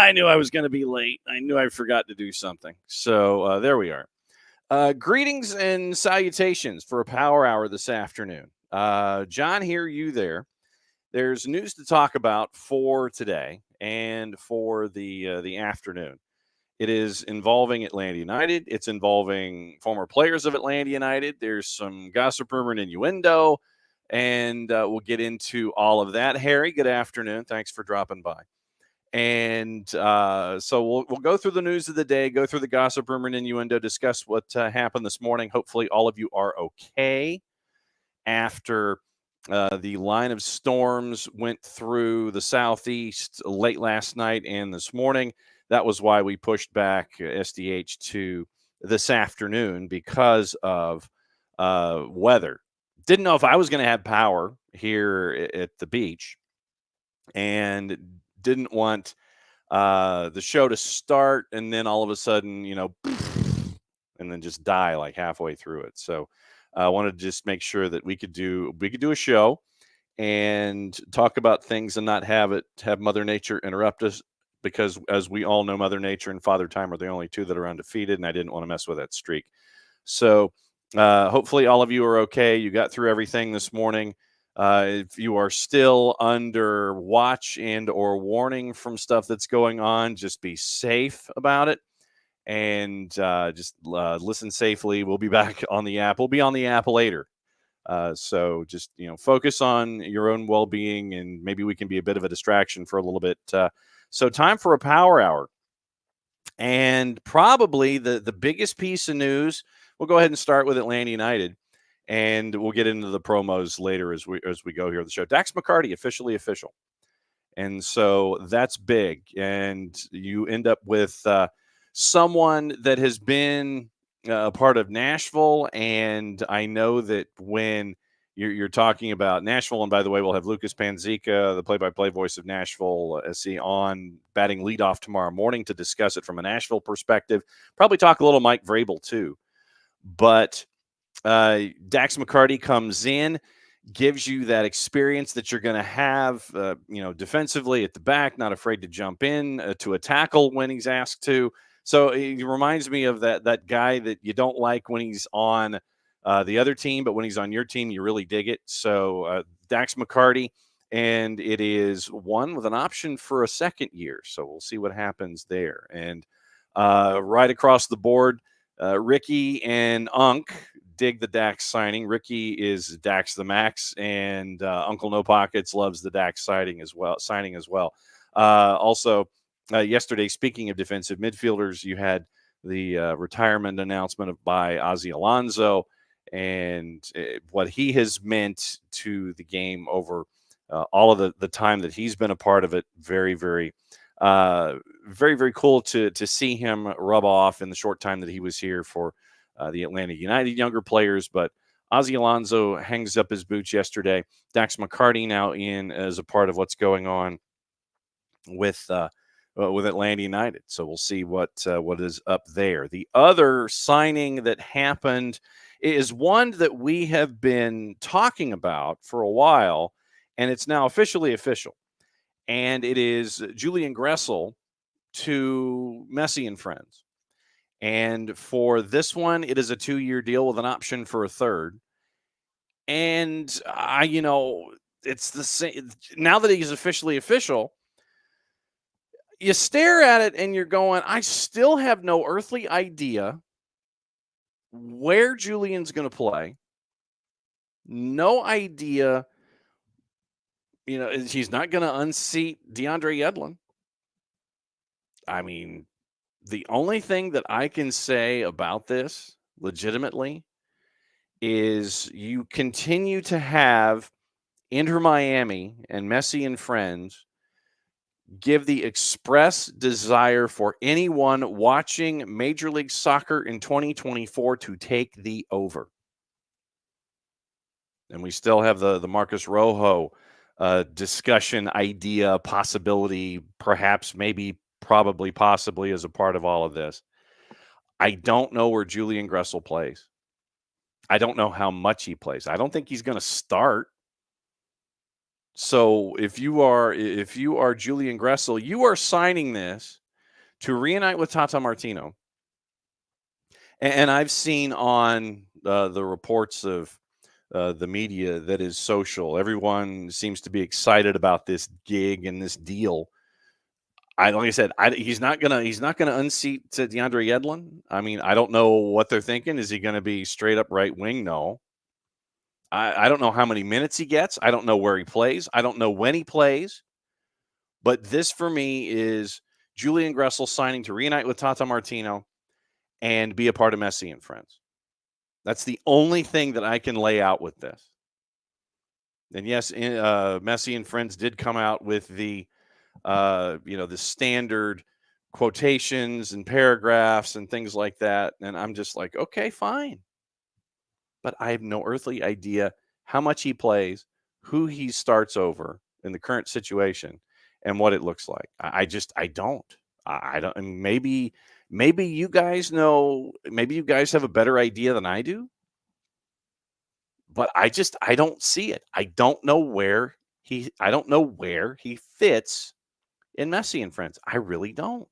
I knew I was going to be late. I knew I forgot to do something. So there we are. Greetings and salutations for a power hour this afternoon. John, hear you there. There's news to talk about for today and for the afternoon. It is involving Atlanta United. It's involving former players of Atlanta United. There's some gossip, rumor, and innuendo, and we'll get into all of that. Harry, good afternoon. Thanks for dropping by. And so we'll go through the news of the day, go through the gossip, rumor, and innuendo, discuss what happened this morning. Hopefully, all of you are okay after the line of storms went through the southeast late last night and this morning. That was why we pushed back SDH to this afternoon because of weather. Didn't know if I was going to have power here at the beach, and didn't want the show to start and then all of a sudden, and then just die like halfway through it. So I wanted to just make sure that we could do a show and talk about things and not have Mother Nature interrupt us, because as we all know, Mother Nature and Father Time are the only two that are undefeated, and I didn't want to mess with that streak. So hopefully all of you are okay. You got through everything this morning. If you are still under watch and or warning from stuff that's going on, just be safe about it and just listen safely. We'll be back on the app. We'll be on the app later. So just, focus on your own well-being, and maybe we can be a bit of a distraction for a little bit. So time for a power hour. And probably the biggest piece of news, we'll go ahead and start with Atlanta United. And we'll get into the promos later as we go here on the show. Dax McCarty, officially official. And so that's big. And you end up with someone that has been a part of Nashville. And I know that when you're talking about Nashville, and by the way, we'll have Lucas Panzica, the play-by-play voice of Nashville SC, on batting leadoff tomorrow morning to discuss it from a Nashville perspective. Probably talk a little Mike Vrabel too. But Dax McCarty comes in, gives you that experience that you're going to have, defensively at the back, not afraid to jump in to a tackle when he's asked to. So he reminds me of that guy that you don't like when he's on the other team, but when he's on your team, you really dig it. So Dax McCarty, and it is one with an option for a second year. So we'll see what happens there. And right across the board, Ricky and Unc dig the Dax signing. Ricky is Dax the Max, and Uncle No Pockets loves the Dax signing as well. Also, yesterday, speaking of defensive midfielders, you had the retirement announcement by Ozzie Alonso, and what he has meant to the game over all of the time that he's been a part of it. Very, very, very, very cool to see him rub off in the short time that he was here for the Atlanta United younger players. But Ozzie Alonso hangs up his boots yesterday. Dax McCarty now in as a part of what's going on with Atlanta United. So we'll see what is up there. The other signing that happened is one that we have been talking about for a while, and it's now officially official. And it is Julian Gressel to Messi and Friends. And for this one, it is a 2-year deal with an option for a third. And it's the same. Now that he's officially official, you stare at it and you're going, I still have no earthly idea where Julian's going to play. No idea. He's not going to unseat DeAndre Yedlin. I mean, the only thing that I can say about this legitimately is you continue to have Inter Miami and Messi and Friends give the express desire for anyone watching Major League Soccer in 2024 to take the over. And we still have the Marcus Rojo discussion, idea, possibility, perhaps, maybe, probably, possibly as a part of all of this. I don't know where Julian Gressel plays. I don't know how much he plays. I don't think he's going to start. So if you are Julian Gressel, you are signing this to reunite with Tata Martino. And I've seen on the reports of the media that is social, everyone seems to be excited about this gig and this deal. Like I said, he's not gonna unseat to DeAndre Yedlin. I mean, I don't know what they're thinking. Is he going to be straight up right wing? No. I don't know how many minutes he gets. I don't know where he plays. I don't know when he plays. But this for me is Julian Gressel signing to reunite with Tata Martino and be a part of Messi and Friends. That's the only thing that I can lay out with this. And yes, Messi and Friends did come out with the the standard quotations and paragraphs and things like that. And I'm just like, okay, fine. But I have no earthly idea how much he plays, who he starts over in the current situation, and what it looks like. I don't. I don't. And maybe you guys know. Maybe you guys have a better idea than I do. But I don't see it. I don't know where he fits in Messi and Friends. I really don't.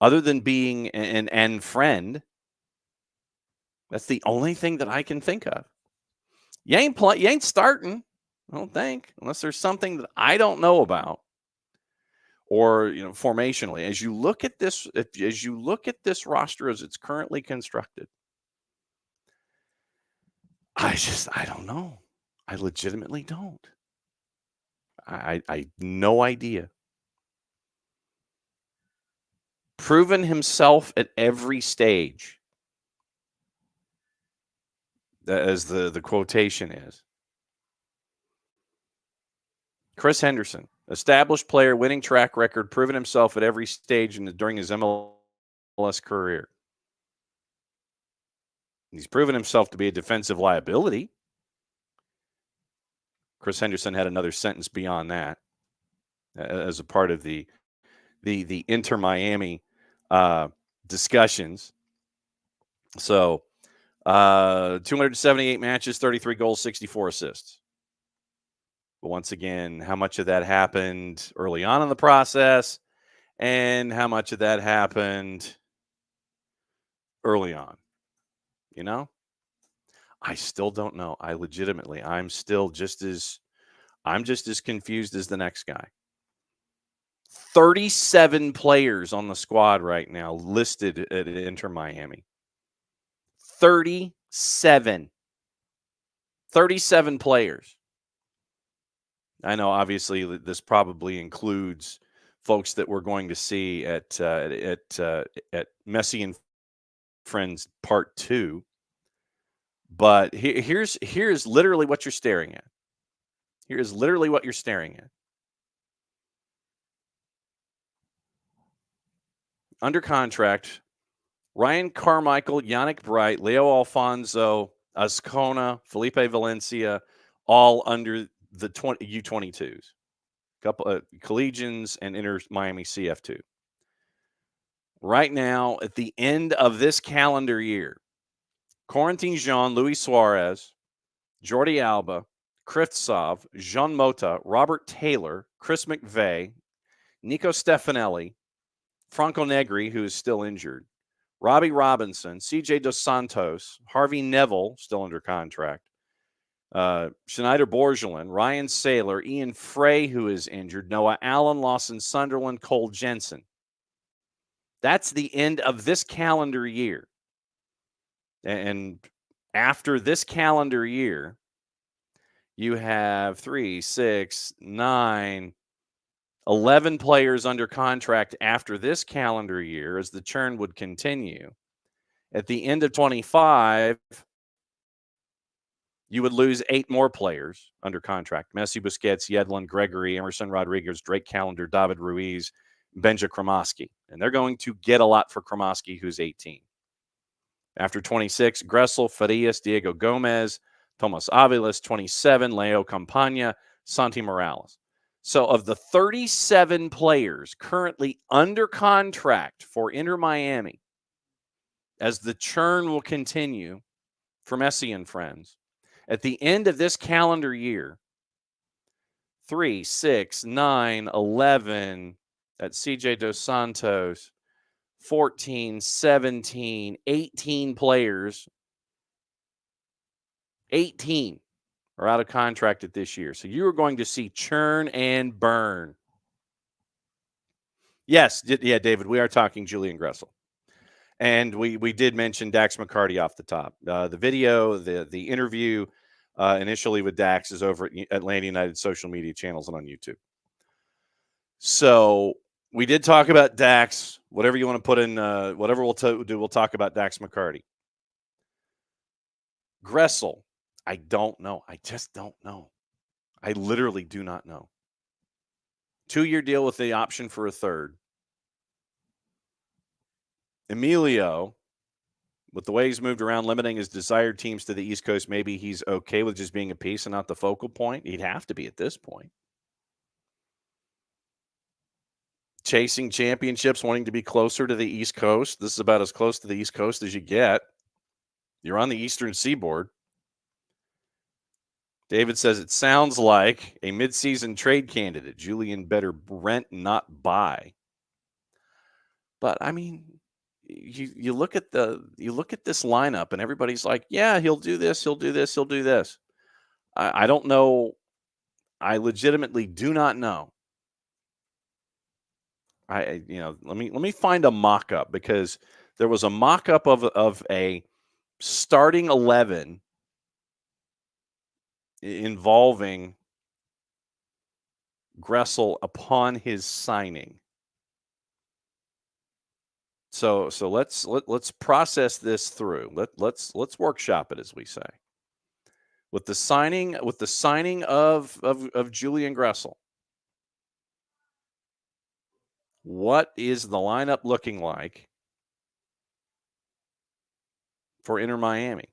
Other than being an end friend, that's the only thing that I can think of. You ain't starting, I don't think, unless there's something that I don't know about. Or, formationally, as you look at this roster as it's currently constructed, I don't know. I legitimately don't. I no idea. Proven himself at every stage, as the quotation is. Chris Henderson, established player, winning track record, proven himself at every stage during his MLS career. He's proven himself to be a defensive liability. Chris Henderson had another sentence beyond that as a part of the Inter Miami discussions. So 278 matches, 33 goals, 64 assists. But once again, how much of that happened early on in the process and how much of that happened early on? I still don't know. I'm just as confused as the next guy. 37 players on the squad right now listed at Inter Miami. 37 players. I know, obviously, this probably includes folks that we're going to see at Messi and Friends Part 2. But here's literally what you're staring at. Here's literally what you're staring at. Under contract, Ryan Carmichael, Yannick Bright, Leo Alfonso, Azcona, Felipe Valencia, all under the U22s. Couple of collegians and Inter Miami CF2. Right now, at the end of this calendar year, Corentin Jean, Luis Suarez, Jordi Alba, Krivtsov, Jean Mota, Robert Taylor, Chris McVeigh, Nico Stefanelli, Franco Negri, who is still injured, Robbie Robinson, CJ Dos Santos, Harvey Neville, still under contract, Schneider Borgelin, Ryan Saylor, Ian Frey, who is injured, Noah Allen, Lawson Sunderland, Cole Jensen. That's the end of this calendar year. And after this calendar year, you have 3, 6, 9, 11 players under contract after this calendar year as the churn would continue. At the end of 25, you would lose 8 more players under contract. Messi, Busquets, Yedlin, Gregory, Emerson Rodriguez, Drake Callender, David Ruiz, Benja Kremoski. And they're going to get a lot for Kremoski, who's 18. After 26, Gressel, Farias, Diego Gomez, Tomas Aviles, 27, Leo Campagna, Santi Morales. So of the 37 players currently under contract for Inter Miami, as the churn will continue for Messi and Friends, at the end of this calendar year, 3, 6, 9, 11. That's CJ Dos Santos. 14, 17, 18 players. 18 are out of contract at this year. So you are going to see churn and burn. Yes, yeah, David, we are talking Julian Gressel. And we did mention Dax McCarty off the top. The video, the interview initially with Dax is over at Atlanta United social media channels and on YouTube. So we did talk about Dax. Whatever you want to put in, whatever we'll do, we'll talk about Dax McCarty. Gressel, I don't know. I just don't know. I literally do not know. 2-year deal with the option for a third. Emilio, with the way he's moved around, limiting his desired teams to the East Coast, maybe he's okay with just being a piece and not the focal point. He'd have to be at this point. Chasing championships, wanting to be closer to the East Coast. This is about as close to the East Coast as you get. You're on the Eastern Seaboard. David says it sounds like a midseason trade candidate. Julian better rent, not buy. But I mean, you look at this lineup, and everybody's like, yeah, he'll do this, he'll do this, he'll do this. I don't know. I legitimately do not know. Let me find a mock-up, because there was a mock-up of a starting 11 involving Gressel upon his signing. So let's process this through. Let's workshop it, as we say. With the signing of Julian Gressel, what is the lineup looking like for Inter Miami?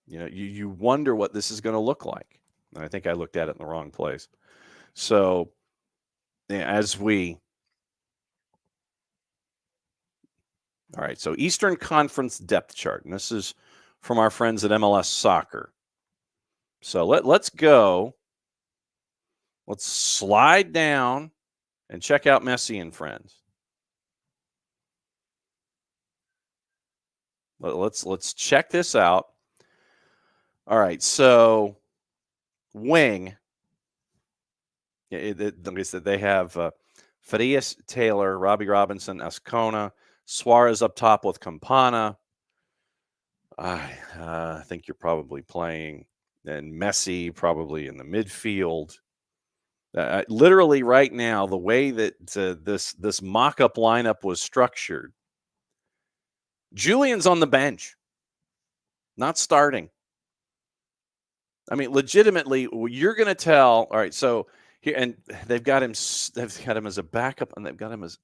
You wonder what this is going to look like. And I think I looked at it in the wrong place. So all right, so Eastern Conference depth chart, and this is from our friends at MLS Soccer. So let's go. Let's slide down and check out Messi and friends. Let's check this out. All right, so wing. Like I said, they have Farias, Taylor, Robbie Robinson, Ascona, Suarez up top with Campana. I think you're probably playing, and Messi probably in the midfield. Literally right now, the way that this mock-up lineup was structured, Julian's on the bench, not starting. I mean, legitimately, you're going to tell. All right, so here, and they've got him as a backup, and they've got him as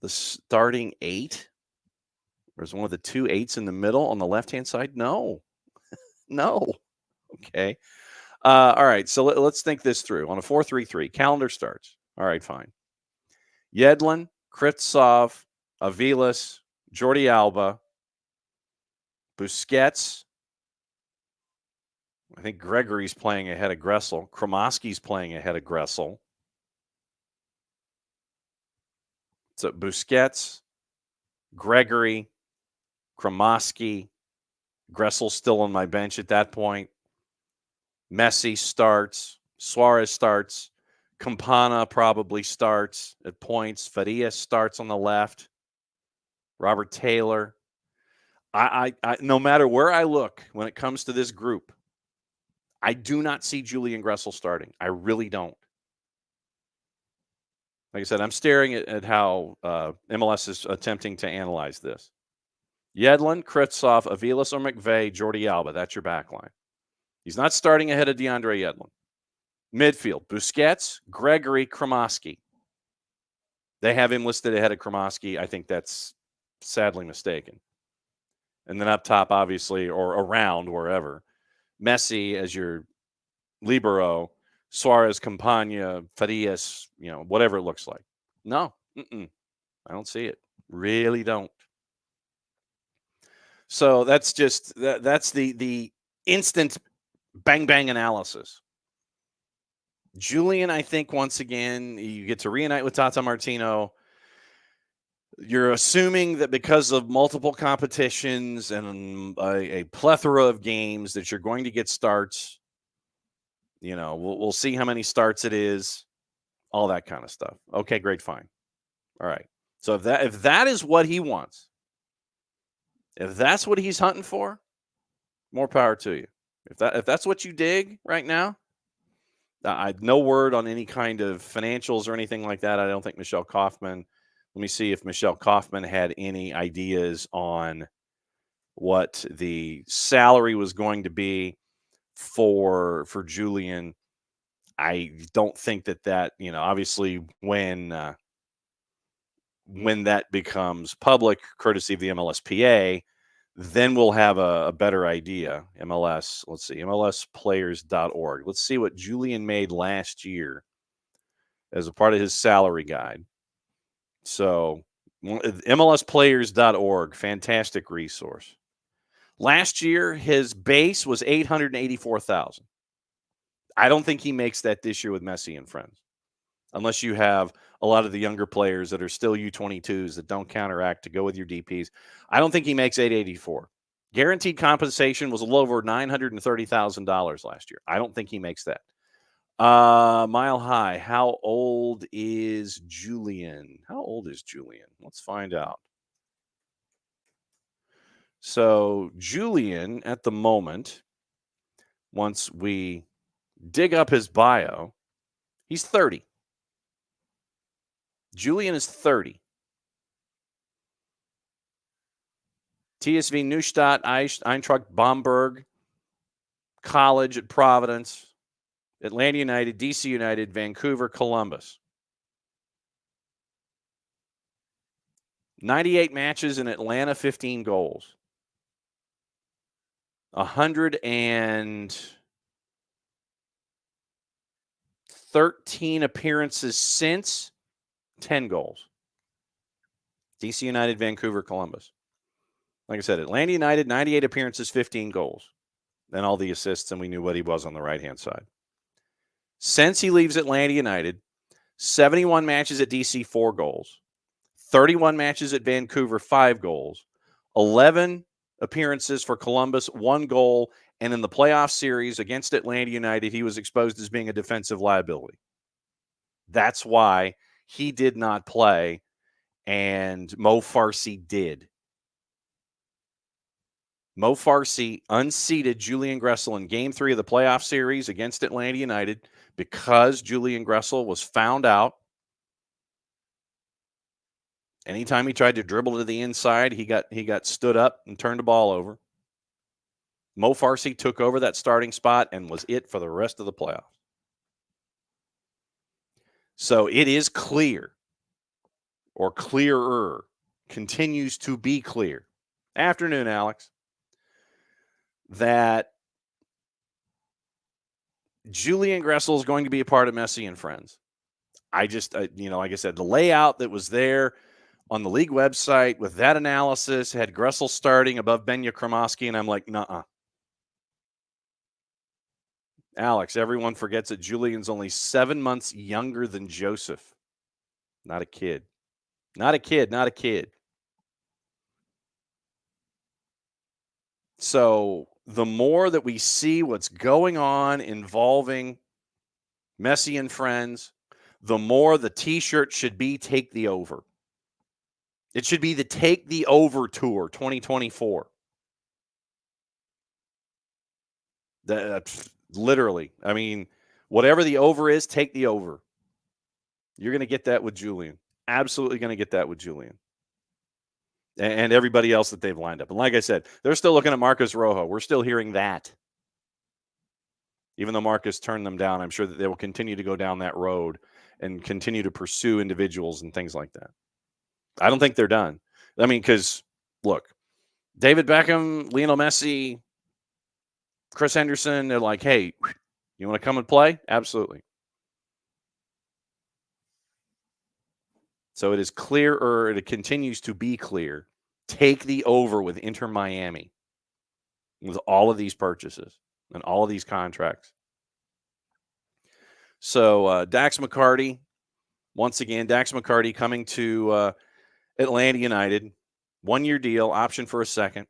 the starting 8. There's one of the 2 8s in the middle on the left-hand side. No. Okay. All right, so let's think this through. On a 4-3-3, calendar starts. All right, fine. Yedlin, Kritsov, Avilas, Jordi Alba, Busquets. I think Gregory's playing ahead of Gressel. Kromoski's playing ahead of Gressel. So Busquets, Gregory, Kromoski, Gressel still on my bench at that point. Messi starts. Suarez starts. Campana probably starts at points. Farias starts on the left. Robert Taylor. I no matter where I look when it comes to this group, I do not see Julian Gressel starting. I really don't. Like I said, I'm staring at how MLS is attempting to analyze this. Yedlin, Kritsov, Avilas or McVeigh, Jordi Alba. That's your back line. He's not starting ahead of DeAndre Yedlin. Midfield, Busquets, Gregory, Kromoski. They have him listed ahead of Kromoski. I think that's sadly mistaken. And then up top, obviously, or around wherever, Messi as your libero, Suarez, Campana, Farias, whatever it looks like. No, I don't see it. Really don't. So that's just that's the instant Bang, bang analysis. Julian, I think, once again, you get to reunite with Tata Martino. You're assuming that because of multiple competitions and a plethora of games that you're going to get starts. We'll see how many starts it is, all that kind of stuff. Okay, great, fine. All right. So if that is what he wants, if that's what he's hunting for, more power to you. If that's what you dig right now, no word on any kind of financials or anything like that. I don't think Michelle Kaufman. Let me see if Michelle Kaufman had any ideas on what the salary was going to be for Julian. I don't think that obviously when that becomes public, courtesy of the MLSPA, then we'll have a better idea. MLS, let's see, MLSplayers.org. Let's see what Julian made last year as a part of his salary guide. So, MLSplayers.org, fantastic resource. Last year, his base was $884,000. I don't think he makes that this year with Messi and friends, unless you have a lot of the younger players that are still U22s that don't counteract to go with your DPs. I don't think he makes 884. Guaranteed compensation was a little over $930,000 last year. I don't think he makes that. Mile High, how old is Julian? Let's find out. So Julian, at the moment, once we dig up his bio, he's 30. Julian is 30. TSV Neustadt, Eintracht Bamberg, college at Providence, Atlanta United, DC United, Vancouver, Columbus. 98 matches in Atlanta, 15 goals. 113 appearances since, 10 goals. DC United, Vancouver, Columbus. Like I said, Atlanta United, 98 appearances, 15 goals. Then all the assists, and we knew what he was on the right-hand side. Since he leaves Atlanta United, 71 matches at DC, 4 goals. 31 matches at Vancouver, 5 goals. 11 appearances for Columbus, 1 goal. And in the playoff series against Atlanta United, he was exposed as being a defensive liability. That's why he did not play, and Mo Farsi did. Mo Farsi unseated Julian Gressel in Game 3 of the playoff series against Atlanta United because Julian Gressel was found out. Anytime he tried to dribble to the inside, he got stood up and turned the ball over. Mo Farsi took over that starting spot and was it for the rest of the playoffs. So it is clear, or clearer, continues to be clear. Afternoon, Alex. That Julian Gressel is going to be a part of Messi and Friends. I just, like I said, the layout that was there on the league website with that analysis had Gressel starting above Benya Kremoski, and I'm like, nuh-uh. Alex, everyone forgets that Julian's only 7 months younger than Joseph. Not a kid. Not a kid. So the more that we see what's going on involving Messi and Friends, the more the T-shirt should be Take the Over. It should be the Take the Over Tour 2024. Literally. I mean, whatever the over is, take the over. You're going to get that with Julian. Absolutely going to get that with Julian. And everybody else that they've lined up. And like I said, they're still looking at Marcus Rojo. We're still hearing that. Even though Marcus turned them down, I'm sure that they will continue to go down that road and continue to pursue individuals and things like that. I don't think they're done. I mean, because, look, David Beckham, Lionel Messi, Chris Henderson, they're like, hey, you want to come and play? Absolutely. So it is clear, or it continues to be clear. Take the over with Inter Miami with all of these purchases. in all of these contracts. So Dax McCarty, once again, Dax McCarty coming to Atlanta United, 1-year deal, option for a second.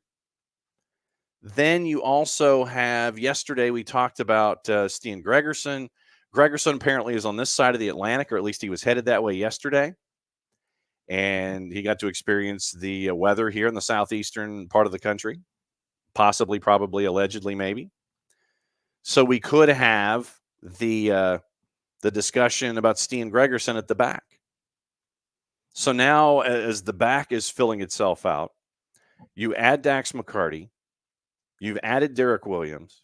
Then you also have, yesterday we talked about Stian Gregerson. Gregerson apparently is on this side of the Atlantic, or at least he was headed that way yesterday. And he got to experience the weather here in the southeastern part of the country, possibly, probably, allegedly, maybe. So we could have the discussion about Stian Gregerson at the back. So now, as the back is filling itself out, you add Dax McCarty, you've added Derek Williams,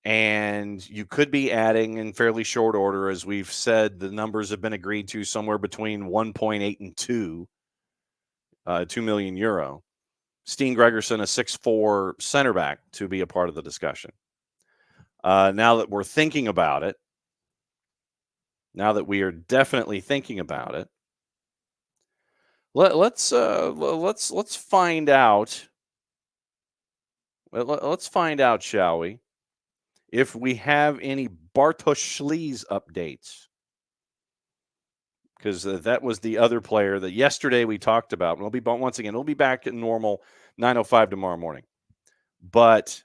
and you could be adding in fairly short order, as we've said, the numbers have been agreed to somewhere between 1.8 and 2 million euro. Steen Gregerson, a 6'4" center back, to be a part of the discussion. Now that we're thinking about it, now that we are definitely thinking about it, let's find out. Let's find out, shall we, if we have any Bartosz Szli's updates, because that was the other player that yesterday we talked about. We'll be once again. We'll be back at normal 9:05 tomorrow morning. But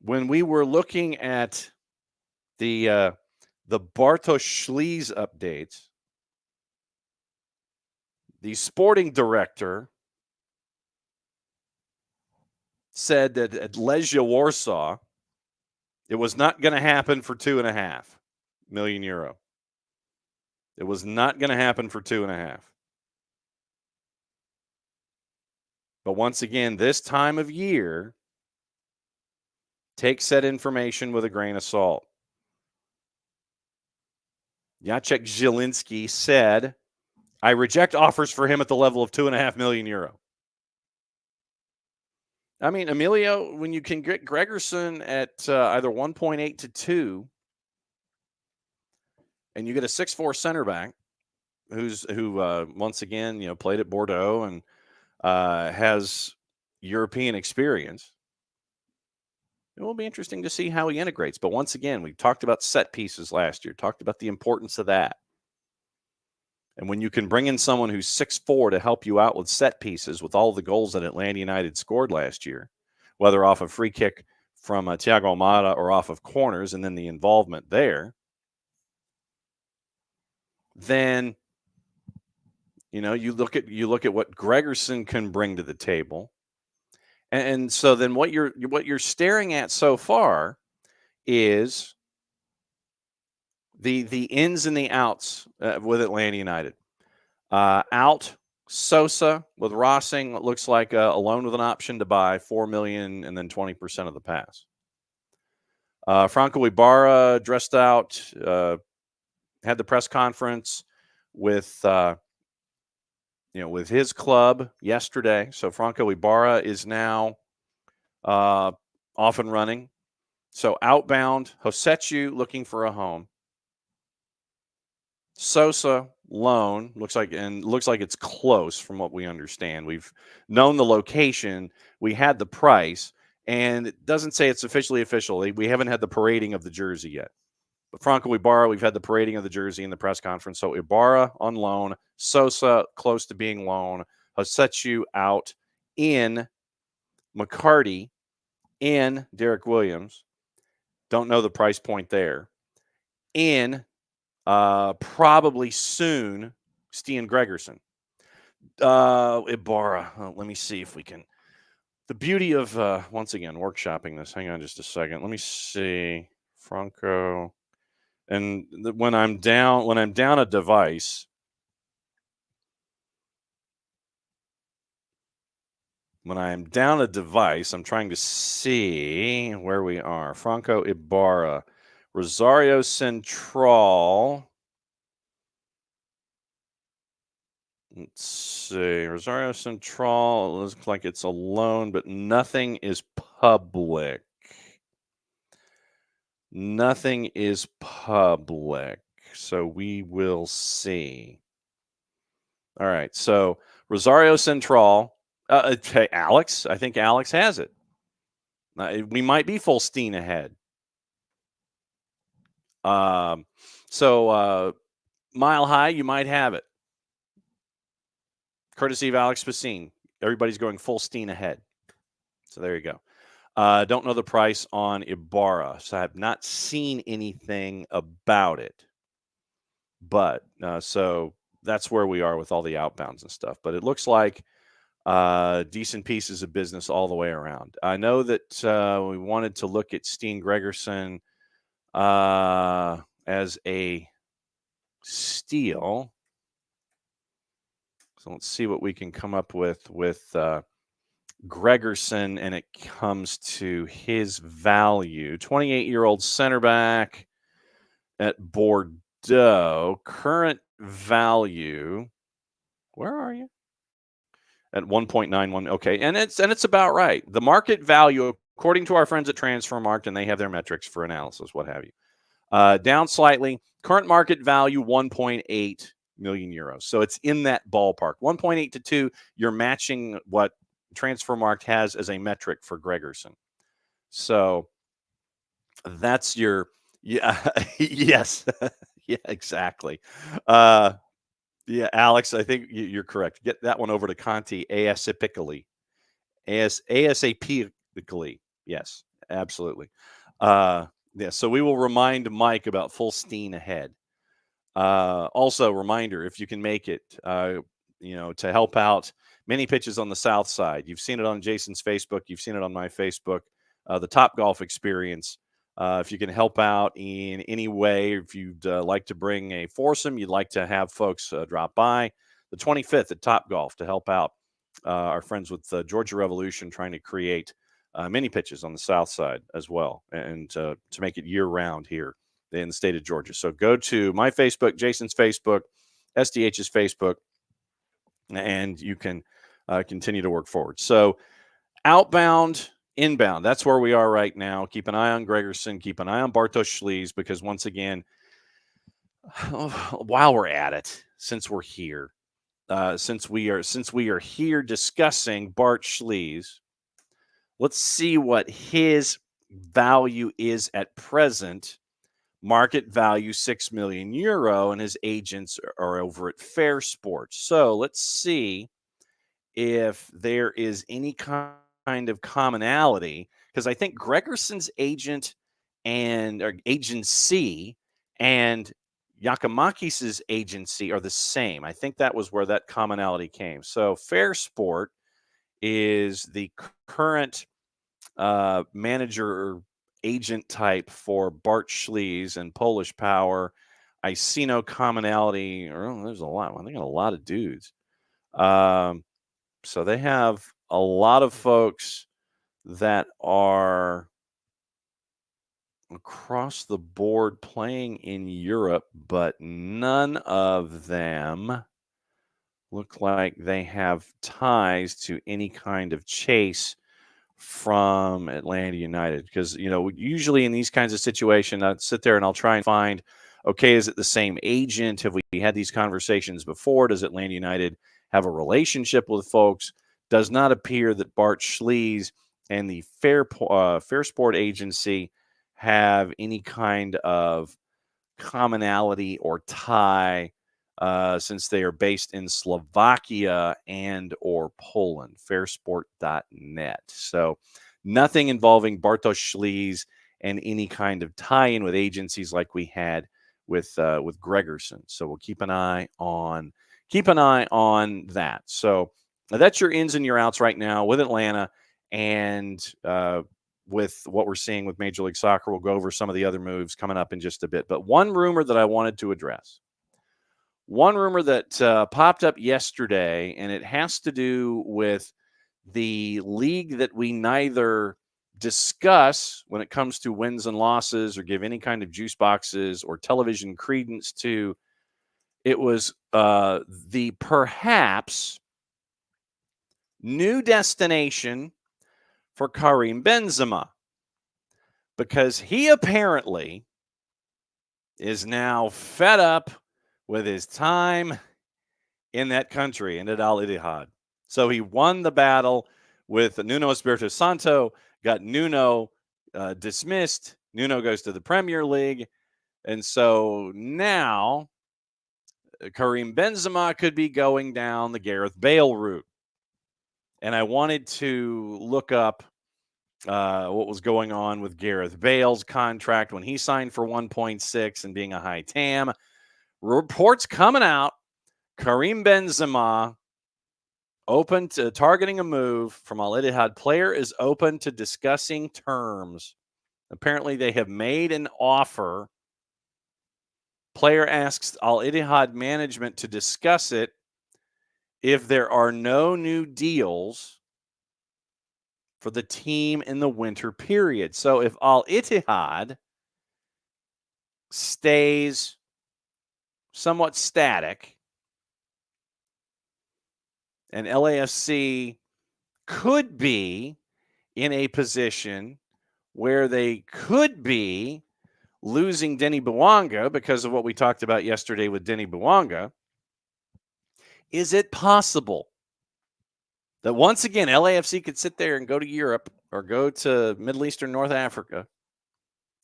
when we were looking at the Bartosz Szli's updates, the sporting director said that at Legia Warsaw, it was not going to happen for 2.5 million euro. It was not going to happen for 2.5. But once again, this time of year, take said information with a grain of salt. Jacek Zielinski said, I reject offers for him at the level of 2.5 million euro. I mean, Emilio, when you can get Gregerson at either 1.8 to 2, and you get a 6'4" center back who once again, played at Bordeaux and has European experience, it will be interesting to see how he integrates. But once again, we talked about set pieces last year, talked about the importance of that. And when you can bring in someone who's 6'4" to help you out with set pieces, with all the goals that Atlanta United scored last year, whether off a free kick from Thiago Almada or off of corners, and then the involvement there, then you look at what Gregerson can bring to the table, and so then what you're staring at so far is the ins and the outs with Atlanta United. Out Sosa with Rossing, it looks like a loan with an option to buy, 4 million and then 20% of the pass. Franco Ibarra dressed out, had the press conference with with his club yesterday. So Franco Ibarra is now off and running. So outbound, Hosechu looking for a home. Sosa loan looks like it's close from what we understand. We've known the location, we had the price, and it doesn't say it's officially official. We haven't had the parading of the jersey yet. But Franco Ibarra, we've had the parading of the jersey in the press conference. So Ibarra on loan, Sosa close to being loan, Hosechu out, in McCarty, in Derek Williams. Don't know the price point there. In probably soon, Stian Gregerson. Ibarra. Let me see if we can. The beauty of once again workshopping this. Hang on just a second. Let me see. Franco. And when I'm down a device, I'm trying to see where we are. Franco Ibarra, Rosario Central. Let's see. Rosario Central, it looks like it's a loan, but nothing is public. Nothing is public. So we will see. All right. So Rosario Central. Hey, Alex. I think Alex has it. We might be full steam ahead. Um, so Mile High, you might have it. Courtesy of Alex Pacine. Everybody's going full steam ahead. So there you go. Don't know the price on Ibarra, so I have not seen anything about it. But so that's where we are with all the outbounds and stuff. But it looks like decent pieces of business all the way around. I know that we wanted to look at Steen Gregerson as a steal. So let's see what we can come up with Gregerson, and it comes to his value. 28-year-old center back at Bordeaux. Current value. Where are you? At 1.91. Okay, and it's about right. The market value, according to our friends at Transfermarkt, and they have their metrics for analysis, what have you. Down slightly. Current market value 1.8 million euros. So it's in that ballpark. 1.8 to 2. You're matching what Transfermarkt has as a metric for Gregerson. So that's your yes. Yeah, exactly. Yeah, Alex, I think you're correct. Get that one over to Conti ASAPically. ASAPically. Yes, absolutely. Yeah, so we will remind Mike about full steam ahead. Also, reminder, if you can make it, to help out many pitches on the South Side. You've seen it on Jason's Facebook. You've seen it on my Facebook. The Top Golf Experience. If you can help out in any way, if you'd like to bring a foursome, you'd like to have folks drop by the 25th at Top Golf to help out our friends with Georgia Revolution trying to create many pitches on the South Side as well, and to make it year round here in the state of Georgia. So go to my Facebook, Jason's Facebook, SDH's Facebook, and you can continue to work forward. So outbound, inbound, that's where we are right now. Keep an eye on Gregerson. Keep an eye on Bartosz Szliz, because once again, while we're at it, since we're here, since we are here discussing Bart Szliz, let's see what his value is at present. Market value 6 million euro, and his agents are over at Fair Sports. So let's see if there is any kind of commonality, because I think Gregerson's agent or agency and Yakimakis's agency are the same. I think that was where that commonality came. So Fair Sport is the current manager agent type for Bart Szliz and Polish Power. I see no commonality. There's a lot. I think a lot of dudes. So they have a lot of folks that are across the board playing in Europe, but none of them look like they have ties to any kind of chase from Atlanta United, because usually in these kinds of situations I'd sit there and I'll try and find, okay, is it the same agent? Have we had these conversations before? Does Atlanta United have a relationship with folks? Does not appear that Bart Szliz and the Fair Sport agency have any kind of commonality or tie, since they are based in Slovakia and or Poland. Fairsport.net. So nothing involving Bartosz Szliz and any kind of tie-in with agencies like we had with Gregerson. So we'll keep an eye on that. So that's your ins and your outs right now with Atlanta, and with what we're seeing with Major League Soccer. We'll go over some of the other moves coming up in just a bit. But one rumor that I wanted to address. One rumor that popped up yesterday, and it has to do with the league that we neither discuss when it comes to wins and losses or give any kind of juice boxes or television credence to. It was the perhaps new destination for Karim Benzema, because he apparently is now fed up with his time in that country and at Al Ittihad. So he won the battle with Nuno Espirito Santo, got Nuno dismissed. Nuno goes to the Premier League. And so now Karim Benzema could be going down the Gareth Bale route. And I wanted to look up what was going on with Gareth Bale's contract when he signed for 1.6 and being a high TAM. Reports coming out, Karim Benzema open to targeting a move from Al Ittihad. Player is open to discussing terms. Apparently, they have made an offer. Player asks Al Ittihad management to discuss it if there are no new deals for the team in the winter period. So if Al Ittihad stays somewhat static and LAFC could be in a position where they could be losing Denny Bouanga because of what we talked about yesterday with Denny Bouanga, is it possible that once again LAFC could sit there and go to Europe or go to Middle East or North Africa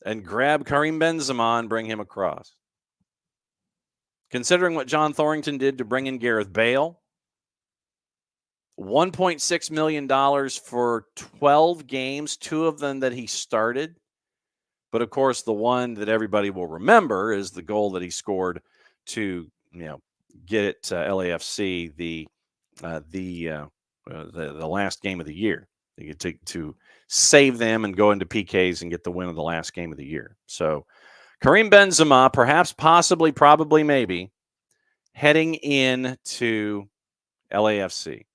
and grab Karim Benzema and bring him across? Considering what John Thorrington did to bring in Gareth Bale, $1.6 million for 12 games, 2 of them that he started. But of course, the one that everybody will remember is the goal that he scored to, get it to LAFC the last game of the year. They get to save them and go into PKs and get the win of the last game of the year. So Karim Benzema, perhaps, possibly, probably, maybe, heading into LAFC,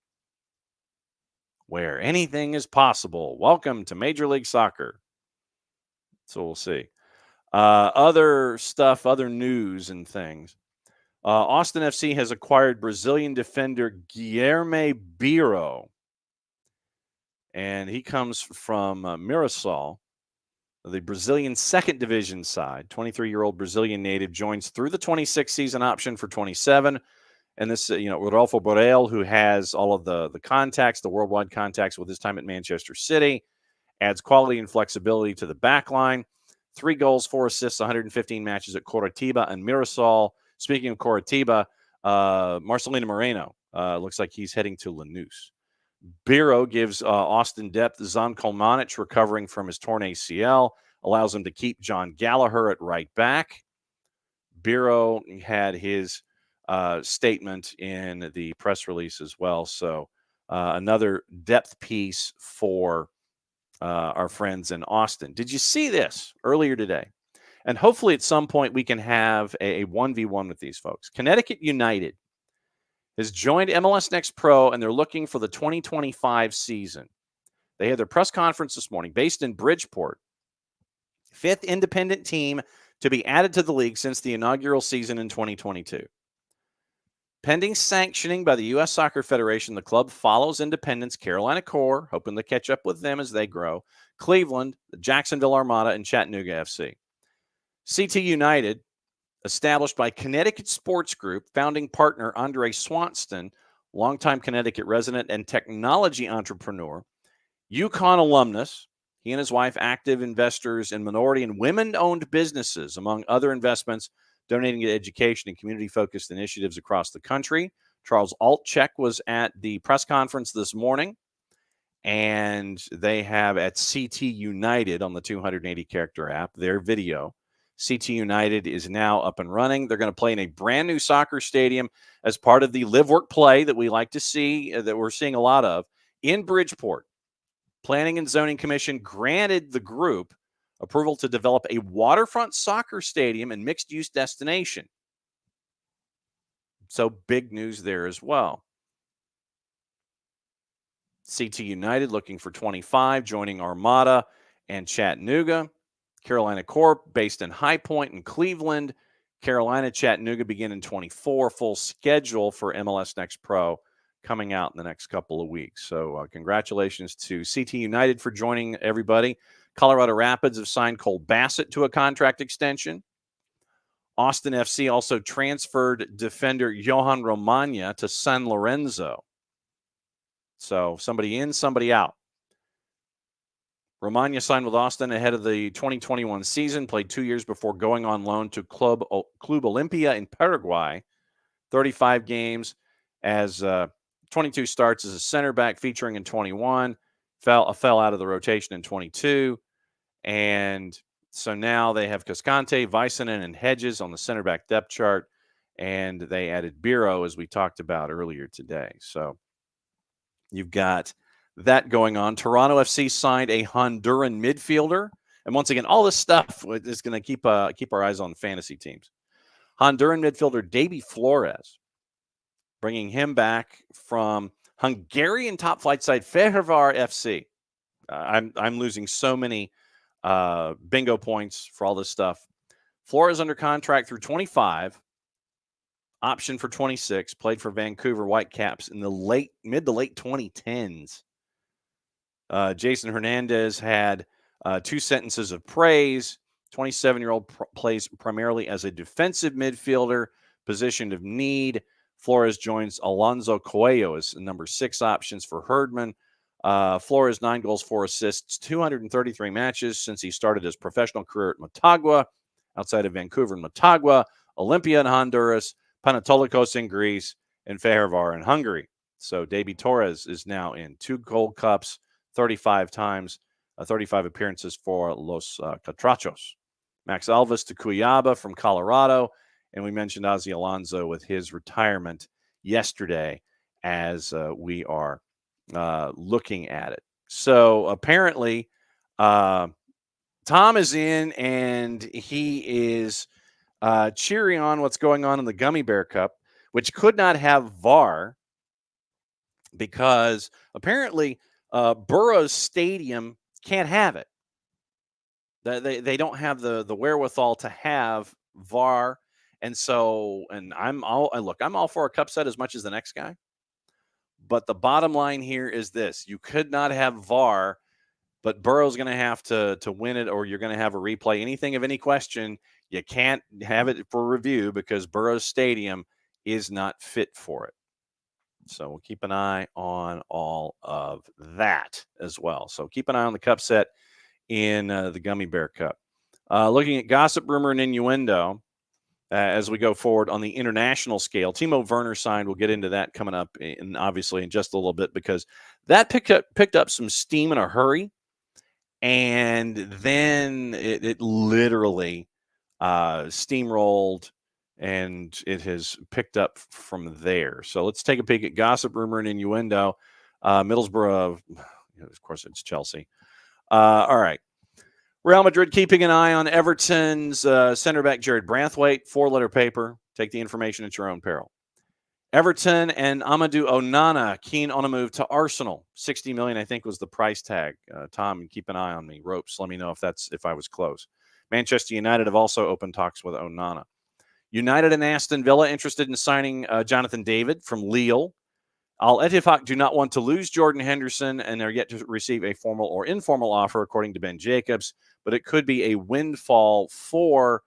where anything is possible. Welcome to Major League Soccer. So we'll see. Other stuff, other news and things. Austin FC has acquired Brazilian defender Guilherme Biro, and he comes from Mirassol, the Brazilian second division side. 23-year-old Brazilian native joins through the 26 season option for 27. And this, Rodolfo Borrell, who has all of the contacts, the worldwide contacts with his time at Manchester City, adds quality and flexibility to the back line. 3 goals, 4 assists, 115 matches at Coritiba and Mirassol. Speaking of Coritiba, Marcelino Moreno looks like he's heading to Lanús. Biro gives Austin depth. Zan Kolmanic, recovering from his torn ACL, allows him to keep John Gallagher at right back. Biro had his statement in the press release as well. So another depth piece for our friends in Austin. Did you see this earlier today? And hopefully at some point we can have a 1v1 with these folks. Connecticut United has joined MLS Next Pro, and they're looking for the 2025 season. They had their press conference this morning, based in Bridgeport. 5th independent team to be added to the league since the inaugural season in 2022. Pending sanctioning by the U.S. Soccer Federation, the club follows Independence, Carolina Core, hoping to catch up with them as they grow, Cleveland, Jacksonville Armada, and Chattanooga FC. CT United, established by Connecticut Sports Group, founding partner Andre Swanston, longtime Connecticut resident and technology entrepreneur, UConn alumnus. He and his wife, active investors in minority and women-owned businesses, among other investments, donating to education and community-focused initiatives across the country. Charles Altchek was at the press conference this morning, and they have at CT United on the 280-character app their video. CT United is now up and running. They're going to play in a brand new soccer stadium as part of the live, work, play that we like to see, that we're seeing a lot of, in Bridgeport. Planning and Zoning Commission granted the group approval to develop a waterfront soccer stadium and mixed-use destination. So big news there as well. CT United looking for 25, joining Armada and Chattanooga. Carolina Corp, based in High Point in Cleveland. Carolina, Chattanooga begin in 24. Full schedule for MLS Next Pro coming out in the next couple of weeks. So congratulations to CT United for joining everybody. Colorado Rapids have signed Cole Bassett to a contract extension. Austin FC also transferred defender Johan Romagna to San Lorenzo. So somebody in, somebody out. Romagna signed with Austin ahead of the 2021 season, played 2 years before going on loan to Club Olimpia in Paraguay. 35 games as 22 starts as a center back, featuring in 21. Fell out of the rotation in 22. And so now they have Cascante, Vicenen, and Hedges on the center back depth chart. And they added Biro, as we talked about earlier today. So you've got that going on. Toronto FC signed a Honduran midfielder. And once again, all this stuff is going to keep our eyes on fantasy teams. Honduran midfielder Davy Flores, bringing him back from Hungarian top flight side Fehérvár FC. I'm losing so many bingo points for all this stuff. Flores under contract through 25, option for 26, played for Vancouver Whitecaps in the mid to late 2010s. Jason Hernandez had 2 sentences of praise. 27-year-old plays primarily as a defensive midfielder, position of need. Flores joins Alonso Coelho as number 6 options for Herdman. Flores, 9 goals, 4 assists, 233 matches since he started his professional career at Motagua, outside of Vancouver and Motagua, Olimpia in Honduras, Panathinaikos in Greece, and Fehérvár in Hungary. So Davy Torres is now in 2 Gold Cups, 35 times, 35 appearances for Los Catrachos. Max Alves to Cuyaba from Colorado. And we mentioned Ozzy Alonso with his retirement yesterday as we are looking at it. So apparently, Tom is in and he is cheering on what's going on in the Gummy Bear Cup, which could not have VAR because apparently Burroughs Stadium can't have it. They don't have the wherewithal to have VAR. And so, I'm all for a cup set as much as the next guy. But the bottom line here is this: you could not have VAR, but Burrow's going to have to win it, or you're going to have a replay. Anything of any question, you can't have it for review because Burroughs Stadium is not fit for it. So we'll keep an eye on all of that as well. So keep an eye on the cup set in the Gummy Bear Cup. Looking at gossip, rumor, and innuendo as we go forward on the international scale. Timo Werner signed. We'll get into that coming up, obviously in just a little bit, because that picked up some steam in a hurry, and then it literally steamrolled, and it has picked up from there. So let's take a peek at gossip, rumor, and innuendo. Middlesbrough, of course, it's Chelsea. All right. Real Madrid keeping an eye on Everton's center back Jared Branthwaite. 4-letter paper. Take the information at your own peril. Everton and Amadou Onana keen on a move to Arsenal. $60 million, I think, was the price tag. Tom, keep an eye on me. Ropes, let me know if I was close. Manchester United have also opened talks with Onana. United and Aston Villa interested in signing Jonathan David from Lille. Al Ettifaq do not want to lose Jordan Henderson, and they're yet to receive a formal or informal offer, according to Ben Jacobs. But it could be a windfall for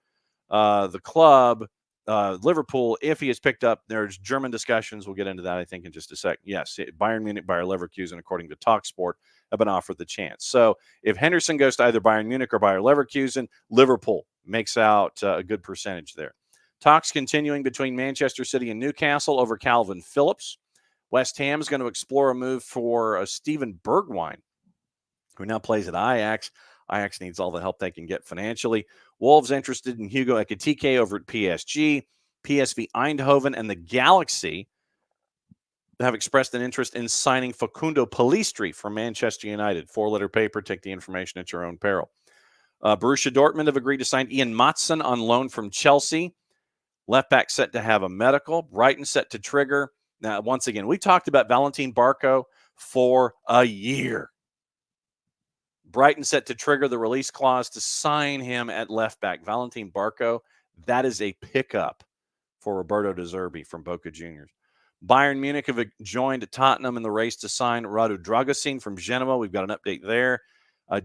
the club, Liverpool, if he is picked up. There's German discussions. We'll get into that, I think, in just a sec. Yes, Bayern Munich, Bayer Leverkusen, according to TalkSport, have been offered the chance. So if Henderson goes to either Bayern Munich or Bayer Leverkusen, Liverpool makes out a good percentage there. Talks continuing between Manchester City and Newcastle over Calvin Phillips. West Ham is going to explore a move for Steven Bergwijn, who now plays at Ajax. Ajax needs all the help they can get financially. Wolves interested in Hugo Ekitike over at PSG. PSV Eindhoven and the Galaxy have expressed an interest in signing Facundo Pellistri from Manchester United. 4-letter paper. Take the information at your own peril. Borussia Dortmund have agreed to sign Ian Maatsen on loan from Chelsea. Left back set to have a medical. Brighton set to trigger. Now, once again, we talked about Valentin Barco for a year. Brighton set to trigger the release clause to sign him at left back. Valentin Barco, that is a pickup for Roberto De Zerbi from Boca Juniors. Bayern Munich have joined Tottenham in the race to sign Radu Dragusin from Genoa. We've got an update there.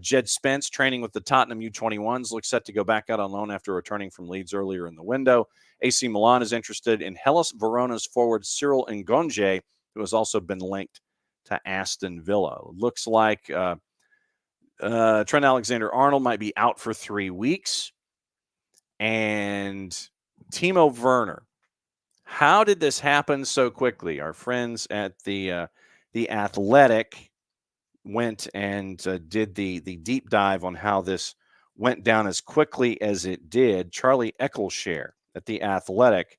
Jed Spence, training with the Tottenham U21s, looks set to go back out on loan after returning from Leeds earlier in the window. AC Milan is interested in Hellas Verona's forward Cyril Ngonge, who has also been linked to Aston Villa. Looks like Trent Alexander-Arnold might be out for 3 weeks. And Timo Werner. How did this happen so quickly? Our friends at the Athletic went and did the deep dive on how this went down as quickly as it did. Charlie Eccleshare at the Athletic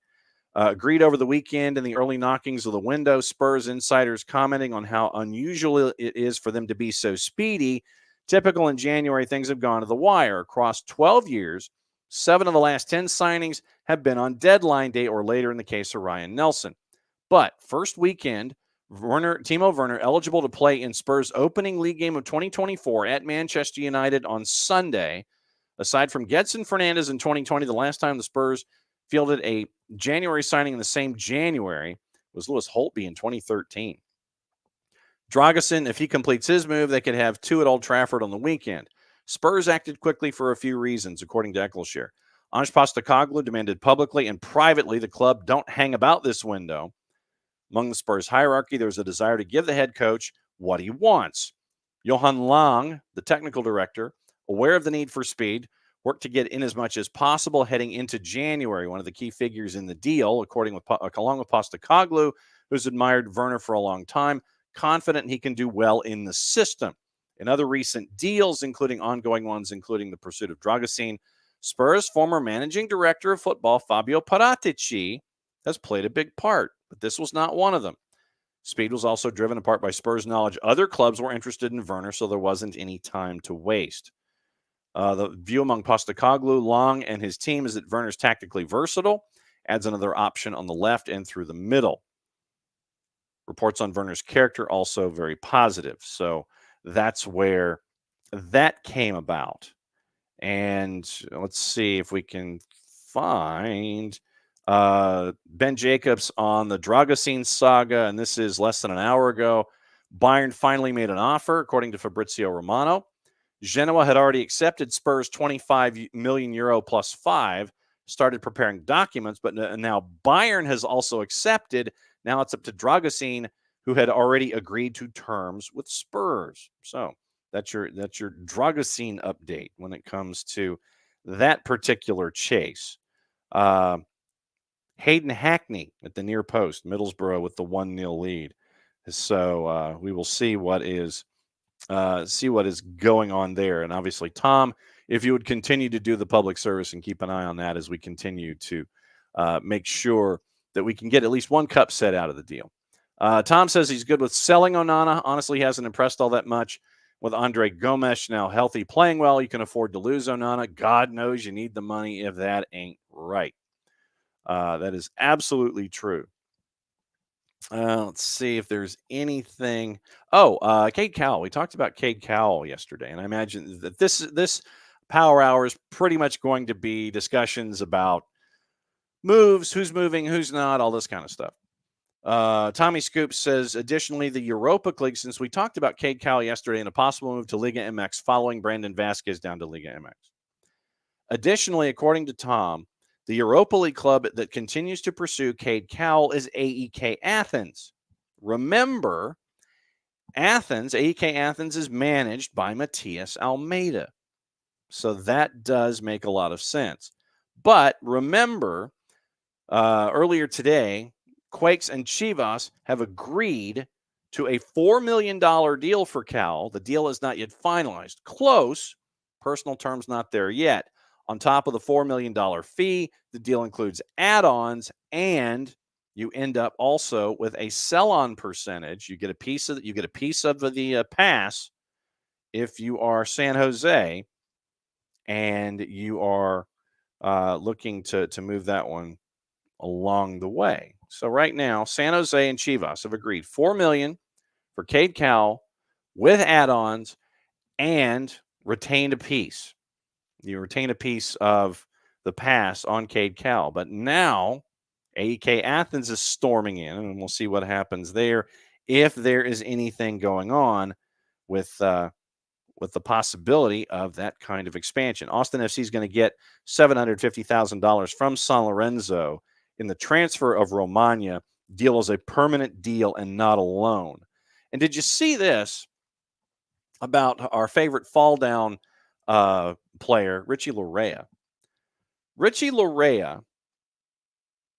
agreed over the weekend in the early knockings of the window. Spurs insiders commenting on how unusual it is for them to be so speedy. Typical in January, things have gone to the wire. Across 12 years, 7 of the last 10 signings have been on deadline day or later in the case of Ryan Nelson. But first weekend, Timo Werner eligible to play in Spurs' opening league game of 2024 at Manchester United on Sunday. Aside from Gedson Fernandes in 2020, the last time the Spurs fielded a January signing in the same January was Lewis Holtby in 2013. Dragusin, if he completes his move, they could have 2 at Old Trafford on the weekend. Spurs acted quickly for a few reasons, according to Eccleshare. Ange Postecoglou demanded publicly and privately the club don't hang about this window. Among the Spurs hierarchy, there was a desire to give the head coach what he wants. Johan Lang, the technical director, aware of the need for speed, worked to get in as much as possible heading into January. One of the key figures in the deal, along with Postecoglou, who's admired Werner for a long time, confident he can do well in the system. In other recent deals, including ongoing ones, including the pursuit of Dragusin, Spurs' former managing director of football, Fabio Paratici, has played a big part, but this was not one of them. Speed was also driven in part by Spurs' knowledge other clubs were interested in Werner, so there wasn't any time to waste. The view among Postecoglou, Long, and his team is that Werner's tactically versatile, adds another option on the left and through the middle. Reports on Werner's character also very positive. So that's where that came about. And let's see if we can find Ben Jacobs on the Dragusin saga, and this is less than an hour ago. Bayern finally made an offer, according to Fabrizio Romano. Genoa had already accepted Spurs' 25 million euro plus 5, started preparing documents, but now Bayern has also accepted. Now it's up to Dragusin, who had already agreed to terms with Spurs. So that's your Dragusin update when it comes to that particular chase. Hayden Hackney at the near post, Middlesbrough with the 1-0 lead. So we will see what is going on there. And obviously, Tom, if you would continue to do the public service and keep an eye on that as we continue to make sure that we can get at least one cup set out of the deal. Tom says he's good with selling Onana. Honestly, he hasn't impressed all that much. With Andre Gomes now healthy, playing well, you can afford to lose Onana. God knows you need the money if that ain't right. That is absolutely true. Let's see if there's anything. Cade Cowell. We talked about Cade Cowell yesterday, and I imagine that this power hour is pretty much going to be discussions about moves, who's moving, who's not, all this kind of stuff. Tommy Scoops says, additionally, the Europa League, since we talked about Cade Cowell yesterday and a possible move to Liga MX following Brandon Vasquez down to Liga MX. Additionally, according to Tom, the Europa League club that continues to pursue Cade Cowell is AEK Athens. Remember, AEK Athens is managed by Matias Almeida. So that does make a lot of sense. But remember, earlier today, Quakes and Chivas have agreed to a $4 million deal for Cowell. The deal is not yet finalized. Close. Personal terms not there yet. On top of the $4 million fee, the deal includes add-ons, and you end up also with a sell-on percentage. You get a piece of the pass if you are San Jose, and you are looking to move that one along the way. So right now, San Jose and Chivas have agreed $4 million for Cade Cowell with add-ons and retained a piece. You retain a piece of the pass on Cade Cowell. But now AEK Athens is storming in, and we'll see what happens there if there is anything going on with the possibility of that kind of expansion. Austin FC is going to get $750,000 from San Lorenzo in the transfer of Romagna. Deal is a permanent deal and not a loan. And did you see this? about our favorite fall down player, Richie Larea. Richie Larea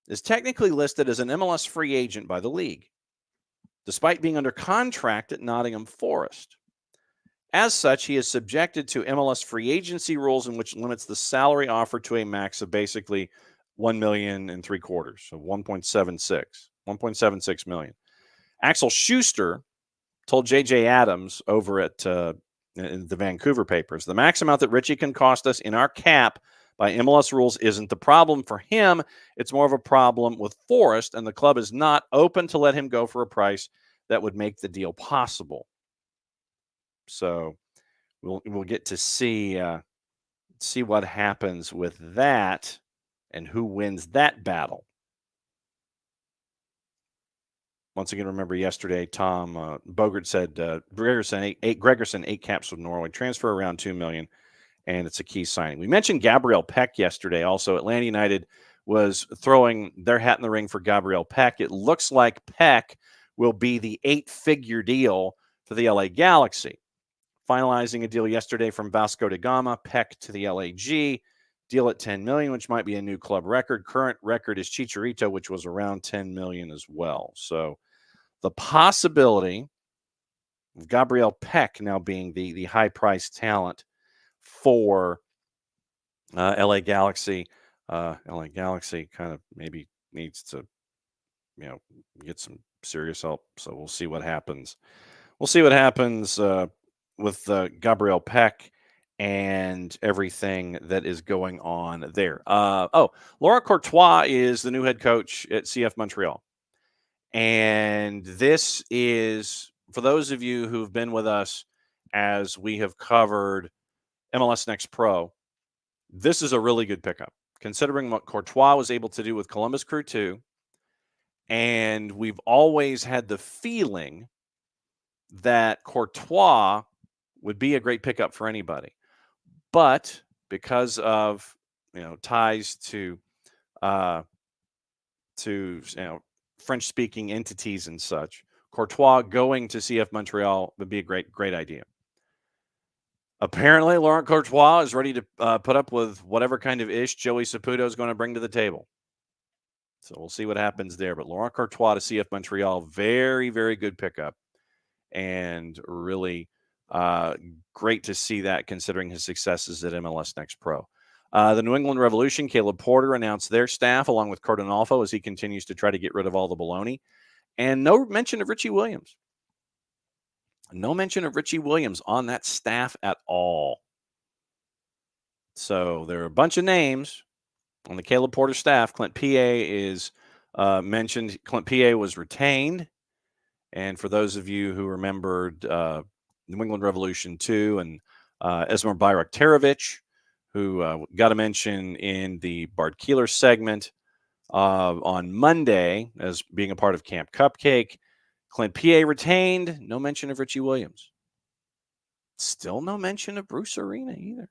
is technically listed as an MLS free agent by the league, despite being under contract at Nottingham Forest. As such, he is subjected to MLS free agency rules in which limits the salary offered to a max of basically $1.75 million, so 1.76 million. Axel Schuster told J.J. Adams over at in the Vancouver papers, the max amount that Richie can cost us in our cap by MLS rules isn't the problem for him. It's more of a problem with Forest, and the club is not open to let him go for a price that would make the deal possible. So we'll get to see what happens with that and who wins that battle. Once again, remember yesterday, Tom Bogert said Gregerson, 8 caps with Norway, transfer around $2 million, and it's a key signing. We mentioned Gabriel Peck yesterday. Also, Atlanta United was throwing their hat in the ring for Gabriel Peck. It looks like Peck will be the 8-figure deal for the LA Galaxy. Finalizing a deal yesterday from Vasco da Gama, Peck to the LAG, deal at $10 million, which might be a new club record. Current record is Chicharito, which was around $10 million as well. So the possibility of Gabriel Peck now being the high-priced talent for LA Galaxy. LA Galaxy kind of maybe needs to, get some serious help. So we'll see what happens. We'll see what happens with Gabriel Peck and everything that is going on there. Laurent Courtois is the new head coach at CF Montreal. And this is, for those of you who've been with us as we have covered MLS Next Pro, this is a really good pickup, considering what Courtois was able to do with Columbus Crew 2. And we've always had the feeling that Courtois would be a great pickup for anybody. But because of, ties to French-speaking entities and such, Courtois going to CF Montreal would be a great idea. Apparently, Laurent Courtois is ready to put up with whatever kind of ish Joey Saputo is going to bring to the table. So we'll see what happens there. But Laurent Courtois to CF Montreal, very, very good pickup. And really great to see that, considering his successes at MLS Next Pro. The New England Revolution, Caleb Porter announced their staff along with Cordon Alfo as he continues to try to get rid of all the baloney. And no mention of Richie Williams. No mention of Richie Williams on that staff at all. So there are a bunch of names on the Caleb Porter staff. Clint Pa is mentioned. Clint Pa was retained. And for those of you who remembered New England Revolution 2 and Esmer Bayraktarovich, who got a mention in the Bart Keeler segment on Monday as being a part of Camp Cupcake. Clint Pa retained. No mention of Richie Williams. Still no mention of Bruce Arena either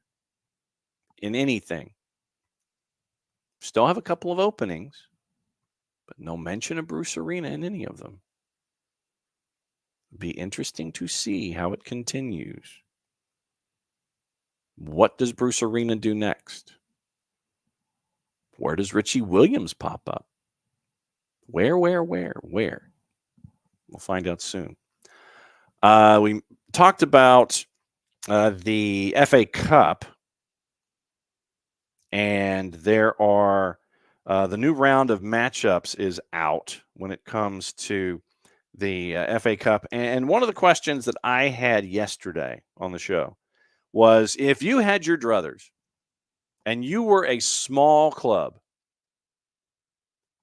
in anything. Still have a couple of openings, but no mention of Bruce Arena in any of them. Be interesting to see how it continues. What does Bruce Arena do next? Where does Richie Williams pop up? Where? We'll find out soon. We talked about the FA Cup, and there are the new round of matchups is out when it comes to the FA Cup. And one of the questions that I had yesterday on the show was, if you had your druthers and you were a small club,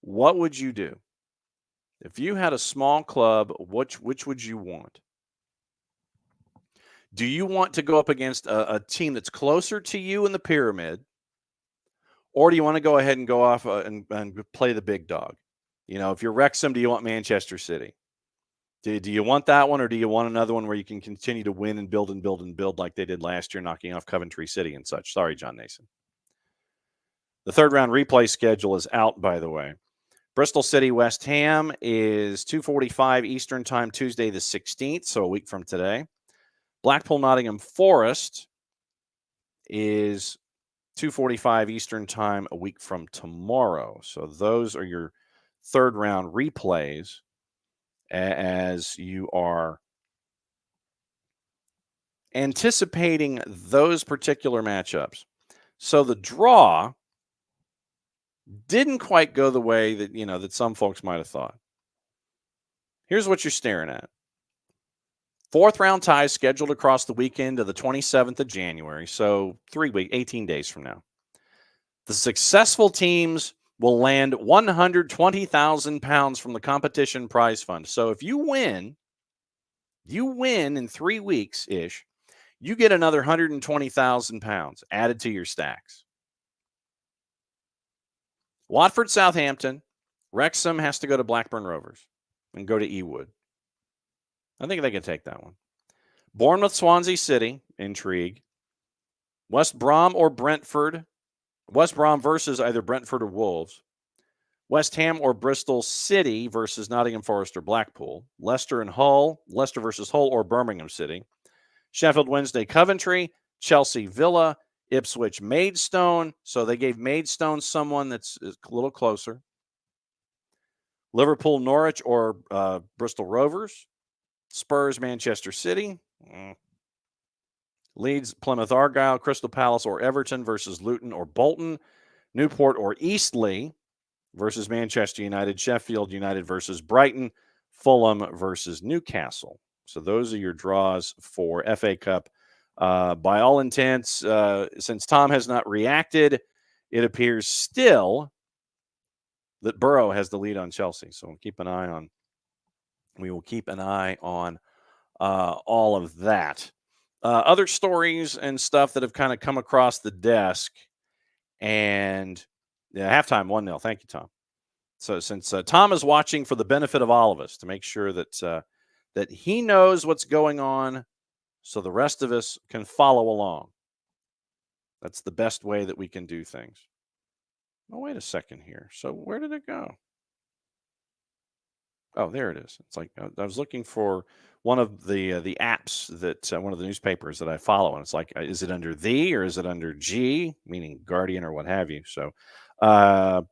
what would you do? If you had a small club, which would you want? Do you want to go up against a team that's closer to you in the pyramid, or do you want to go ahead and go off and play the big dog? If you're Wrexham, do you want Manchester City? Do you want that one, or do you want another one where you can continue to win and build and build and build like they did last year, knocking off Coventry City and such? Sorry, John Nason. The third round replay schedule is out, by the way. Bristol City West Ham is 2:45 Eastern Time, Tuesday the 16th, so a week from today. Blackpool Nottingham Forest is 2:45 Eastern time a week from tomorrow. So those are your third round replays as you are anticipating those particular matchups. So the draw didn't quite go the way that, that some folks might have thought. Here's what you're staring at. Fourth round ties scheduled across the weekend of the 27th of January. So 18 days from now. The successful teams will land 120,000 pounds from the competition prize fund. So if you win in 3 weeks-ish, you get another 120,000 pounds added to your stacks. Watford, Southampton. Wrexham has to go to Blackburn Rovers and go to Ewood. I think they can take that one. Bournemouth, Swansea City. Intrigue. West Brom or Brentford. West Brom versus either Brentford or Wolves. West Ham or Bristol City versus Nottingham Forest or Blackpool. Leicester and Hull. Leicester versus Hull or Birmingham City. Sheffield Wednesday, Coventry. Chelsea, Villa. Ipswich, Maidstone. So they gave Maidstone someone that's a little closer. Liverpool, Norwich or Bristol Rovers. Spurs, Manchester City. Leeds, Plymouth Argyle. Crystal Palace or Everton versus Luton or Bolton. Newport or Eastleigh versus Manchester United. Sheffield United versus Brighton. Fulham versus Newcastle. So those are your draws for FA Cup. By all intents, since Tom has not reacted, it appears still that Burrow has the lead on Chelsea. So we will keep an eye on all of that. Other stories and stuff that have kind of come across the desk. And halftime 1-0. Thank you, Tom. So since Tom is watching for the benefit of all of us to make sure that that he knows what's going on so the rest of us can follow along. That's the best way that we can do things. Oh, wait a second here. So where did it go? Oh, there it is. It's like I was looking for one of the apps that one of the newspapers that I follow, and it's like, is it under the or is it under G, meaning Guardian or what have you? So, all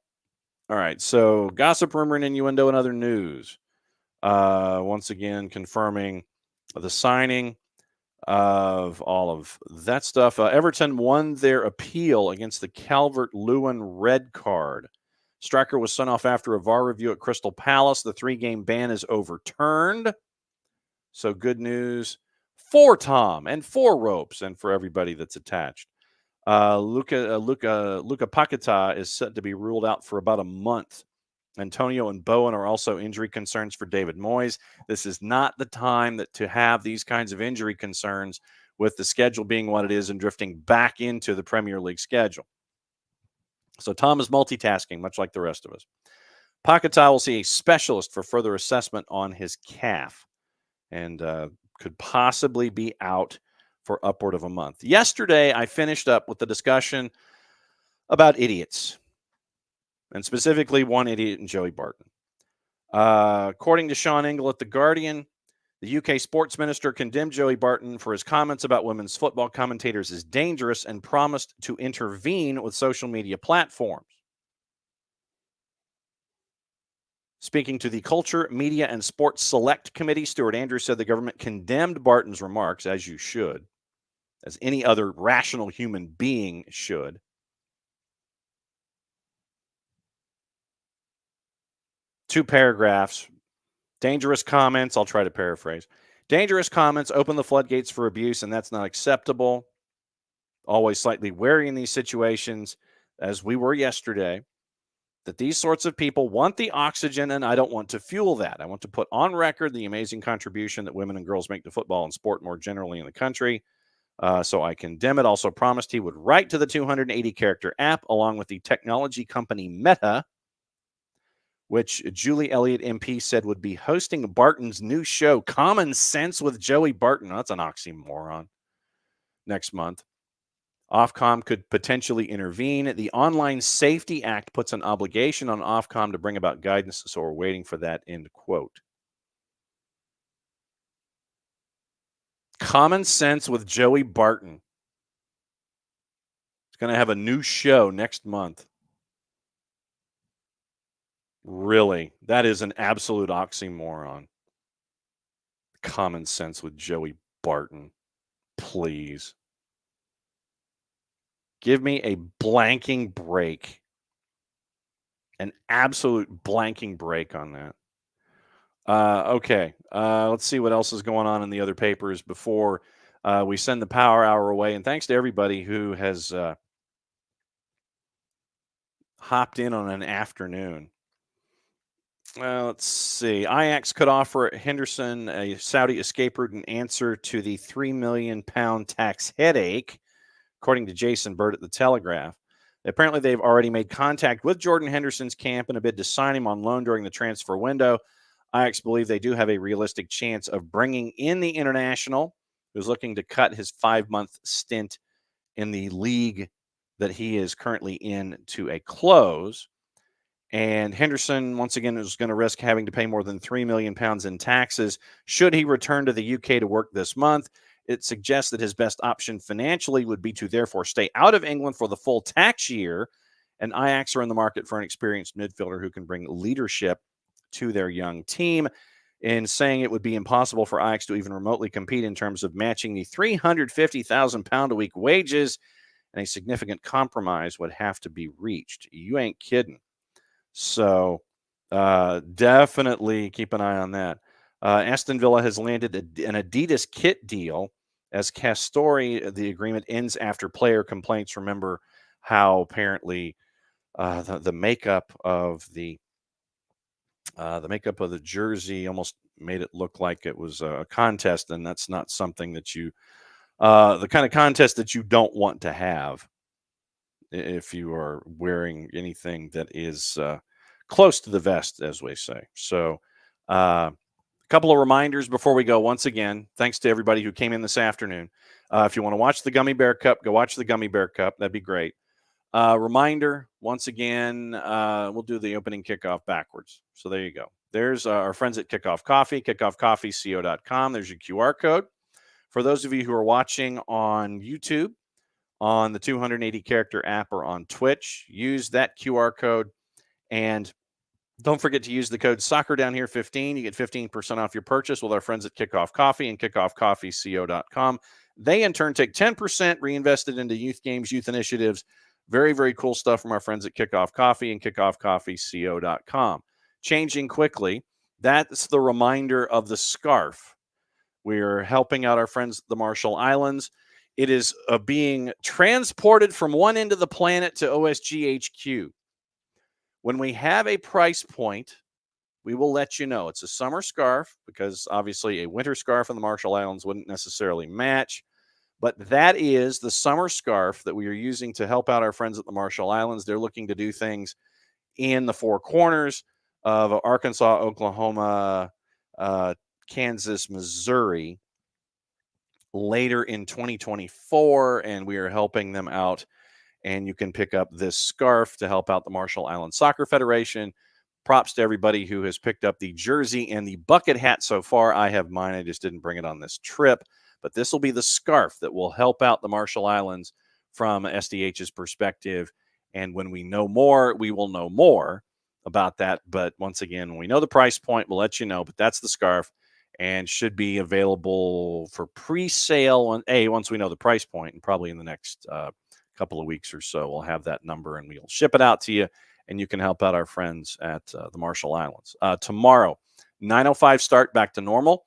right. So, gossip, rumor, and innuendo, and other news. Once again, confirming the signing of all of that stuff. Everton won their appeal against the Calvert-Lewin red card. Striker was sent off after a VAR review at Crystal Palace. The 3-game ban is overturned. So good news for Tom and for Ropes and for everybody that's attached. Luca Paquetá is set to be ruled out for about a month. Antonio and Bowen are also injury concerns for David Moyes. This is not the time to have these kinds of injury concerns with the schedule being what it is and drifting back into the Premier League schedule. So Tom is multitasking, much like the rest of us. Paquetá will see a specialist for further assessment on his calf and could possibly be out for upward of a month. Yesterday, I finished up with the discussion about idiots, and specifically one idiot in Joey Barton. According to Sean Ingle at The Guardian, the UK sports minister condemned Joey Barton for his comments about women's football commentators as dangerous and promised to intervene with social media platforms. Speaking to the Culture, Media, and Sports Select Committee, Stuart Andrews said the government condemned Barton's remarks, as you should, as any other rational human being should. Two paragraphs. Dangerous comments. I'll try to paraphrase. Dangerous comments open the floodgates for abuse, and that's not acceptable. Always slightly wary in these situations, as we were yesterday, that these sorts of people want the oxygen, and I don't want to fuel that. I want to put on record the amazing contribution that women and girls make to football and sport more generally in the country. So I condemn it. Also promised he would write to the 280-character app along with the technology company Meta, which Julie Elliott MP said would be hosting Barton's new show, Common Sense with Joey Barton. Oh, that's an oxymoron. Next month. Ofcom could potentially intervene. The Online Safety Act puts an obligation on Ofcom to bring about guidance, so we're waiting for that, end quote. Common Sense with Joey Barton. He's going to have a new show next month. Really? That is an absolute oxymoron. Common Sense with Joey Barton. Please. Give me a blanking break. An absolute blanking break on that. Okay. Let's see what else is going on in the other papers before we send the power hour away. And thanks to everybody who has hopped in on an afternoon. Let's see. Ajax could offer Henderson, a Saudi escape route, an answer to the £3 million tax headache, according to Jason Bird at The Telegraph. Apparently, they've already made contact with Jordan Henderson's camp in a bid to sign him on loan during the transfer window. Ajax believe they do have a realistic chance of bringing in the international, who's looking to cut his 5-month stint in the league that he is currently in to a close. And Henderson, once again, is going to risk having to pay more than £3 million in taxes should he return to the UK to work this month. It suggests that his best option financially would be to therefore stay out of England for the full tax year. And Ajax are in the market for an experienced midfielder who can bring leadership to their young team. In saying it would be impossible for Ajax to even remotely compete in terms of matching the £350,000 a week wages, and a significant compromise would have to be reached. You ain't kidding. So definitely keep an eye on that. Aston Villa has landed an Adidas kit deal as Castori. The agreement ends after player complaints. Remember how apparently the makeup of the jersey almost made it look like it was a contest, and that's not something that you the kind of contest that you don't want to have if you are wearing anything that is close to the vest, as we say. So, a couple of reminders before we go. Once again, thanks to everybody who came in this afternoon. If you want to watch the Gummy Bear Cup, go watch the Gummy Bear Cup. That'd be great. Reminder, once again, we'll do the opening kickoff backwards. So there you go. There's our friends at Kickoff Coffee, kickoffcoffeeco.com. There's your QR code. For those of you who are watching on YouTube, on the 280 character app, or on Twitch, use that QR code. And don't forget to use the code Soccer Down Here 15. You get 15% off your purchase with our friends at Kickoff Coffee and kickoffcoffeeco.com. They in turn take 10% reinvested into youth games, youth initiatives. Very, very cool stuff from our friends at Kickoff Coffee and kickoffcoffeeco.com. Changing quickly, that's the reminder of the scarf. We're helping out our friends at the Marshall Islands. It is being transported from one end of the planet to OSGHQ. When we have a price point, we will let you know. It's a summer scarf because obviously a winter scarf in the Marshall Islands wouldn't necessarily match. But that is the summer scarf that we are using to help out our friends at the Marshall Islands. They're looking to do things in the four corners of Arkansas, Oklahoma, Kansas, Missouri later in 2024, and we are helping them out. And you can pick up this scarf to help out the Marshall Islands Soccer Federation. Props to everybody who has picked up the jersey and the bucket hat so far. I have mine. I just didn't bring it on this trip. But this will be the scarf that will help out the Marshall Islands from SDH's perspective. And when we know more, we will know more about that. But once again, when we know the price point, we'll let you know. But that's the scarf and should be available for pre-sale once we know the price point, and probably in the next couple of weeks or so, we'll have that number and we'll ship it out to you, and you can help out our friends at the Marshall Islands. Tomorrow, 9:05 start, back to normal.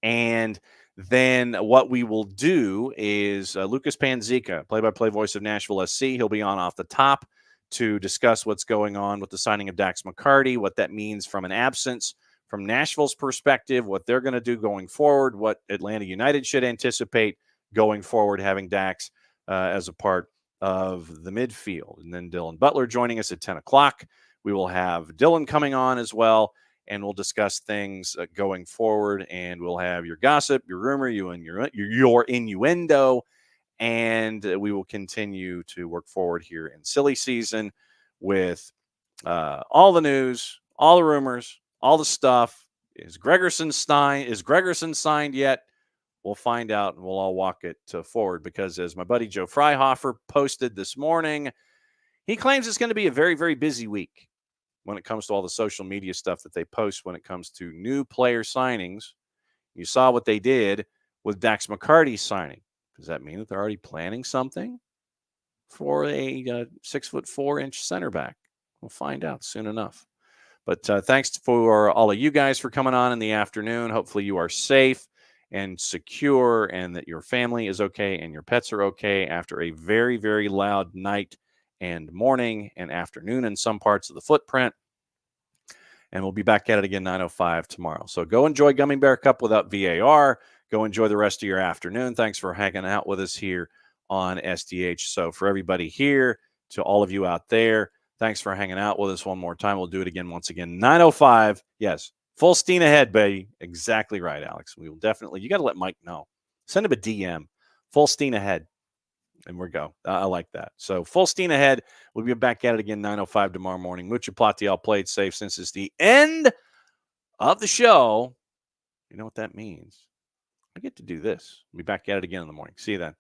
And then what we will do is Lucas Panzica, play-by-play voice of Nashville SC. He'll be on off the top to discuss what's going on with the signing of Dax McCarty, what that means from an absence from Nashville's perspective, what they're going to do going forward, what Atlanta United should anticipate going forward, having Dax as a part of the midfield. And then Dylan Butler joining us at 10 o'clock. We will have Dylan coming on as well, and we'll discuss things going forward. And we'll have your gossip, your rumor, your innuendo, and we will continue to work forward here in silly season with all the news, all the rumors, all the stuff. Is Gregerson signed yet? We'll find out, and we'll all walk it forward, because as my buddy Joe Freihofer posted this morning, he claims it's going to be a very, very busy week when it comes to all the social media stuff that they post when it comes to new player signings. You saw what they did with Dax McCarty's signing. Does that mean that they're already planning something for a 6'4" center back? We'll find out soon enough. But thanks for all of you guys for coming on in the afternoon. Hopefully you are safe and secure, and that your family is okay and your pets are okay after a very, very loud night and morning and afternoon in some parts of the footprint. And we'll be back at it again 9:05 tomorrow. So go enjoy Gummy Bear Cup without VAR. Go enjoy the rest of your afternoon. Thanks for hanging out with us here on SDH. So for everybody here, to all of you out there, thanks for hanging out with us one more time. We'll do it again once again. 9:05. Yes. Full steam ahead, baby. Exactly right, Alex. We will definitely, you got to let Mike know. Send him a DM. Full steam ahead. And we're go. I like that. So full steam ahead. We'll be back at it again 9:05 tomorrow morning. Mucha plati, all played safe. Since it's the end of the show, you know what that means. I get to do this. We'll be back at it again in the morning. See you then.